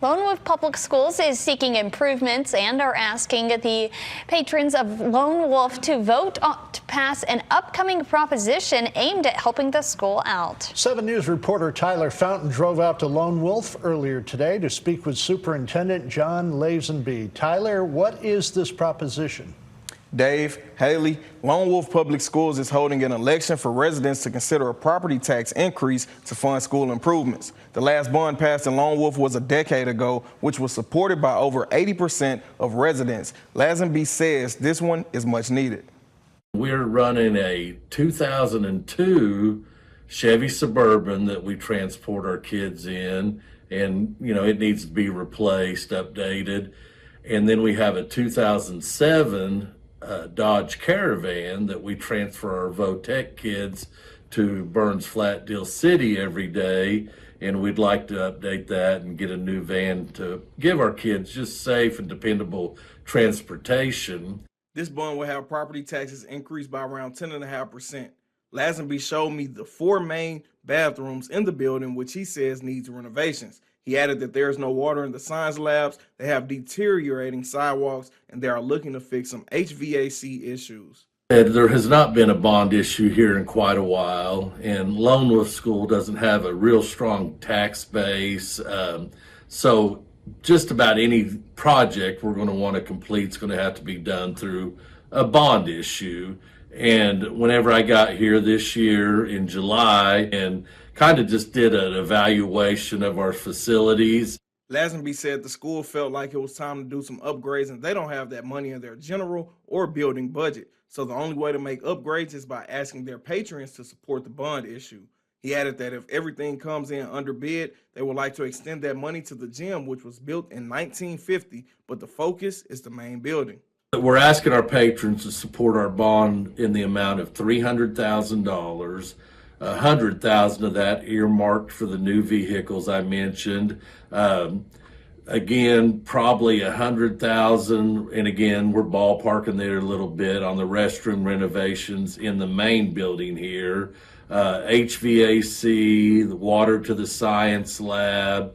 Lone Wolf Public Schools is seeking improvements and are asking the patrons of Lone Wolf to vote to pass an upcoming proposition aimed at helping the school out. 7 News reporter Tyler Fountain drove out to Lone Wolf earlier today to speak with Superintendent John Lazenby. Tyler, what is this proposition? Dave, Haley, Lone Wolf Public Schools is holding an election for residents to consider a property tax increase to fund school improvements. The last bond passed in Lone Wolf was a decade ago, which was supported by over 80% of residents. Lazenby says this one is much needed. We're running a 2002 Chevy Suburban that we transport our kids in, and it needs to be replaced, updated. And then we have a 2007 Dodge Caravan that we transfer our Votech kids to Burns Flat Deal City every day, and we'd like to update that and get a new van to give our kids just safe and dependable transportation. This bond will have property taxes increased by around 10.5%. Lazenby showed me the 4 main bathrooms in the building, which he says needs renovations. He added that there is no water in the science labs, they have deteriorating sidewalks, and they are looking to fix some HVAC issues. There has not been a bond issue here in quite a while, and Lone Wolf School doesn't have a real strong tax base. So just about any project we're going to want to complete is going to have to be done through a bond issue. And whenever I got here this year in July and kind of just did an evaluation of our facilities. Lazenby said the school felt like it was time to do some upgrades, and they don't have that money in their general or building budget. So the only way to make upgrades is by asking their patrons to support the bond issue. He added that if everything comes in under bid, they would like to extend that money to the gym, which was built in 1950, but the focus is the main building. We're asking our patrons to support our bond in the amount of $300,000. 100,000 of that earmarked for the new vehicles I mentioned. Again, probably 100,000, and again, we're ballparking there a little bit on the restroom renovations in the main building here. HVAC, the water to the science lab,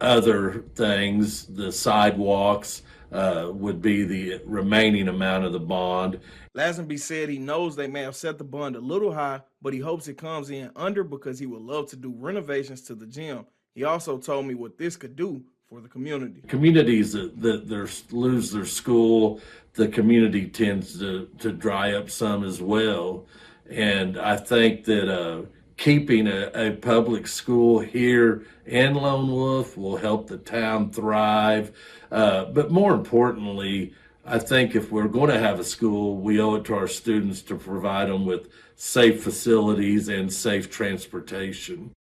other things, the sidewalks would be the remaining amount of the bond. Lazenby said he knows they may have set the bond a little high, but he hopes it comes in under because he would love to do renovations to the gym. He also told me what this could do for the community. Communities that lose their school, the community tends to dry up some as well. And I think that keeping a public school here in Lone Wolf will help the town thrive. But more importantly, I think if we're going to have a school, we owe it to our students to provide them with safe facilities and safe transportation.